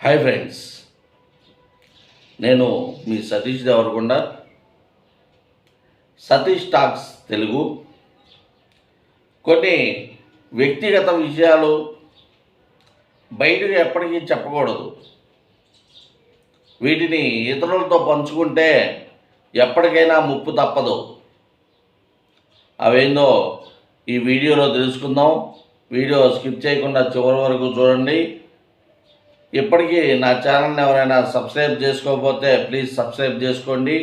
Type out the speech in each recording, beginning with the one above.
Hi friends, నేను మీ Satish Devarakonda. Satish talks Telugu. కొన్ని వ్యక్తిగత విషయాలు బయటకు ఎప్పటికీ చెప్పకూడదు. వీటిని ఇతరులతో పంచుకుంటే ఎప్పటికైనా ముప్పు తప్పదు. అవేందో ఈ వీడియోలో తెలుసుకుందాం. వీడియో స్కిప్ చేయకుండా చివరి వరకు చూడండి. ఇప్పటికీ నా ఛానల్ని ఎవరైనా సబ్స్క్రైబ్ చేసుకోకపోతే ప్లీజ్ సబ్స్క్రైబ్ చేసుకోండి.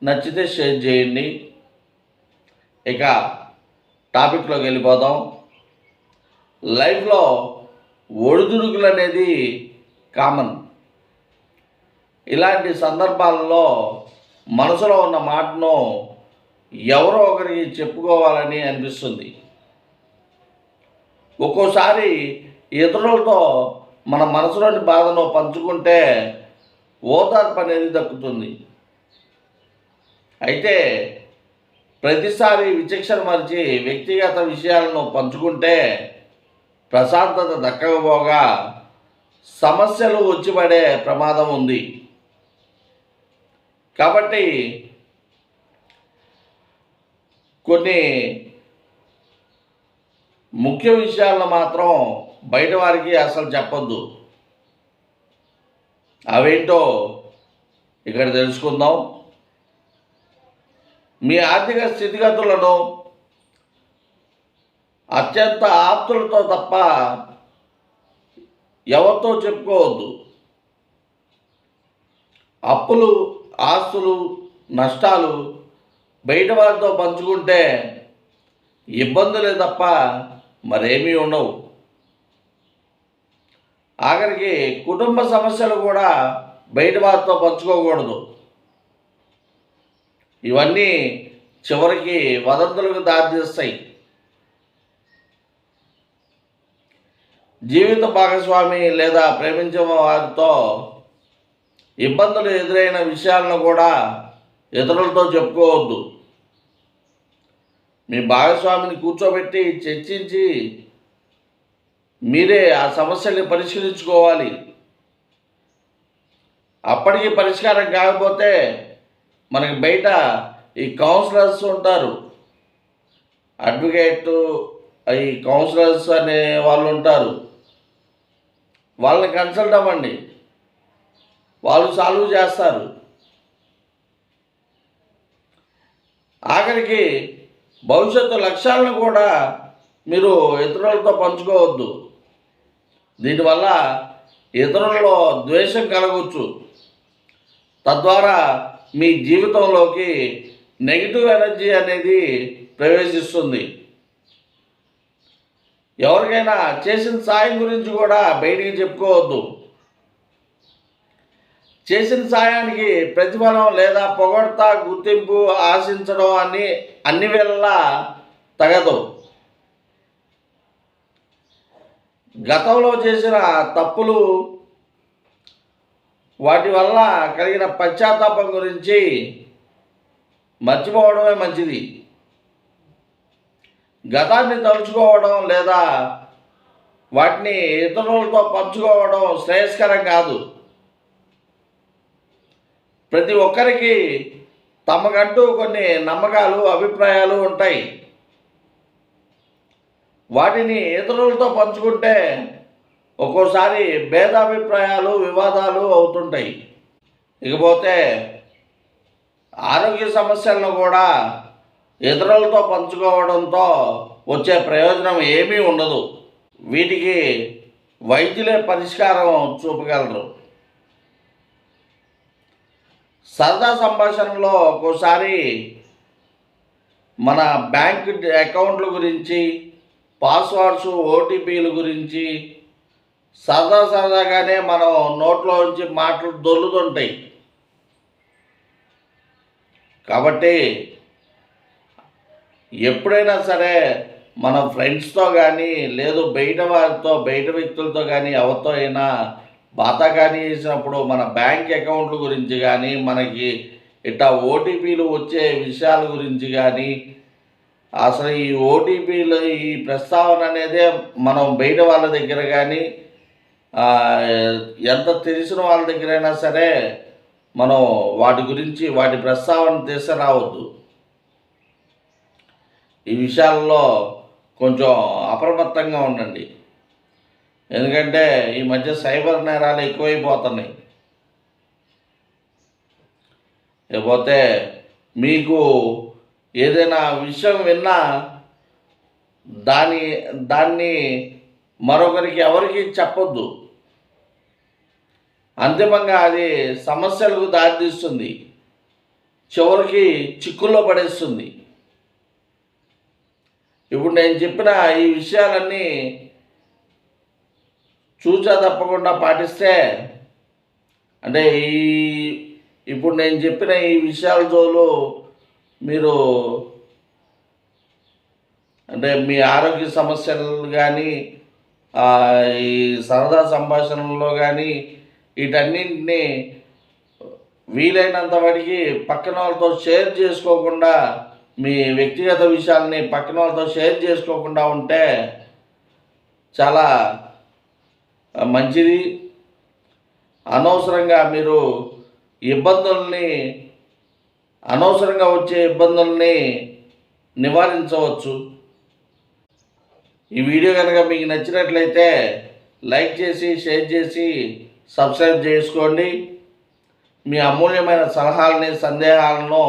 నచ్చితే షేర్ చేయండి. ఇక టాపిక్లోకి వెళ్ళిపోదాం. లైఫ్లో ఒడిదుడుకులు అనేది కామన్. ఇలాంటి సందర్భాలలో మనసులో ఉన్న మాటను ఎవరో ఒకరికి చెప్పుకోవాలని అనిపిస్తుంది. ఒక్కోసారి ఇతరులతో మన మనసులోని బాధను పంచుకుంటే ఓదార్పు అనేది దక్కుతుంది. అయితే ప్రతిసారి విచక్షణ మరిచి వ్యక్తిగత విషయాలను పంచుకుంటే ప్రశాంతత దక్కకపోగా సమస్యలు వచ్చిపడే ప్రమాదం ఉంది. కాబట్టి కొన్ని ముఖ్య విషయాలను మాత్రం బయట వారికి అసలు చెప్పొద్దు. అవేంటో ఇక్కడ తెలుసుకుందాం. మీ ఆర్థిక స్థితిగతులను అత్యంత ఆప్తులతో తప్ప ఎవరితో చెప్పుకోవద్దు. అప్పులు, ఆస్తులు, నష్టాలు బయట వారితో పంచుకుంటే ఇబ్బందులే తప్ప మరేమీ ఉండవు. ఆఖరికి కుటుంబ సమస్యలు కూడా బయట వారితో పంచుకోకూడదు. ఇవన్నీ చివరికి వదంతులకు దారితీస్తాయి. జీవిత భాగస్వామి లేదా ప్రేమించే వారితో ఇబ్బందులు ఎదురైన విషయాలను కూడా ఇతరులతో చెప్పుకోవద్దు. మీ భాగస్వామిని కూర్చోబెట్టి చర్చించి మీరే ఆ సమస్యని పరిష్కరించుకోవాలి. అప్పటికి పరిష్కారం కాకపోతే మనకి బయట ఈ కౌన్సిలర్స్ ఉంటారు, అడ్వకేట్, ఈ కౌన్సిలర్స్ అనే వాళ్ళు ఉంటారు. వాళ్ళని కన్సల్ట్ అవ్వండి, వాళ్ళు సాల్వ్ చేస్తారు. ఆఖరికి భవిష్యత్తు లక్ష్యాలను కూడా మీరు ఇతరులతో పంచుకోవద్దు. దీనివల్ల ఇతరులలో ద్వేషం కలగవచ్చు. తద్వారా మీ జీవితంలోకి నెగిటివ్ ఎనర్జీ అనేది ప్రవేశిస్తుంది. ఎవరికైనా చేసిన సాయం గురించి కూడా బయటికి చెప్పుకోవద్దు. చేసిన సాయానికి ప్రతిఫలం లేదా పొగడ్త, గుర్తింపు ఆశించడం అన్ని వేళలా తగదు. గతంలో చేసిన తప్పులు, వాటి వల్ల కలిగిన పశ్చాత్తాపం గురించి మర్చిపోవడమే మంచిది. గతాన్ని తలుచుకోవడం లేదా వాటిని ఇతరులతో పంచుకోవడం శ్రేయస్కరం కాదు. ప్రతి ఒక్కరికి తమకంటూ కొన్ని నమ్మకాలు, అభిప్రాయాలు ఉంటాయి. వాటిని ఇతరులతో పంచుకుంటే ఒక్కోసారి భేదాభిప్రాయాలు, వివాదాలు అవుతుంటాయి. ఇకపోతే ఆరోగ్య సమస్యలను కూడా ఇతరులతో పంచుకోవడంతో వచ్చే ప్రయోజనం ఏమీ ఉండదు. వీటికి వైద్యులే పరిష్కారం చూపగలరు. సరదా సంభాషణలో ఒక్కోసారి మన బ్యాంక్ అకౌంట్ల గురించి, పాస్వర్డ్స్, ఓటీపీల గురించి సరదాగానే మనం నోట్లో నుంచి మాటలు దొర్లుతుంటాయి. కాబట్టి ఎప్పుడైనా సరే మన ఫ్రెండ్స్తో కానీ, లేదు బయట వారితో, బయట వ్యక్తులతో కానీ, ఎవరితో అయినా బాతా కానీ చేసినప్పుడు మన బ్యాంక్ అకౌంట్ల గురించి కానీ, మనకి ఇట్లా ఓటీపీలు వచ్చే విషయాల గురించి కానీ, అసలు ఈ ఓటీపీలు ఈ ప్రస్తావన అనేదే మనం బయట వాళ్ళ దగ్గర కానీ ఎంత తెలిసిన వాళ్ళ దగ్గరైనా సరే మనం వాటి గురించి వాటి ప్రస్తావన తీసుకురావద్దు. ఈ విషయాల్లో కొంచెం అప్రమత్తంగా ఉండండి. ఎందుకంటే ఈ మధ్య సైబర్ నేరాలు ఎక్కువైపోతున్నాయి. లేకపోతే మీకు ఏదైనా విషయం విన్నా దాన్ని మరొకరికి ఎవరికి చెప్పొద్దు. అంతిమంగా అది సమస్యలకు దారితీస్తుంది, చివరికి చిక్కుల్లో పడేస్తుంది. ఇప్పుడు నేను చెప్పిన ఈ విషయాలన్నీ చూచా తప్పకుండా పాటిస్తే, అంటే ఇప్పుడు నేను చెప్పిన ఈ విషయాల జోలు మీరు అంటే మీ ఆరోగ్య సమస్యలు కానీ ఈ సరదా సంభాషణల్లో కానీ వీటన్నింటినీ వీలైనంత వాటికి పక్కన వాళ్ళతో షేర్ చేసుకోకుండా, మీ వ్యక్తిగత విషయాల్ని పక్కన వాళ్ళతో షేర్ చేసుకోకుండా ఉంటే చాలా మంచిది. అనవసరంగా మీరు అనవసరంగా వచ్చే ఇబ్బందుల్ని నివారించవచ్చు. ఈ వీడియో కనుక మీకు నచ్చినట్లయితే లైక్ చేసి, షేర్ చేసి, సబ్స్క్రైబ్ చేసుకోండి. మీ అమూల్యమైన సలహాలని, సందేహాలను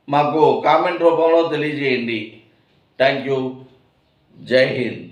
మాకు కామెంట్ రూపంలో తెలియజేయండి. Thank you. జై హింద్.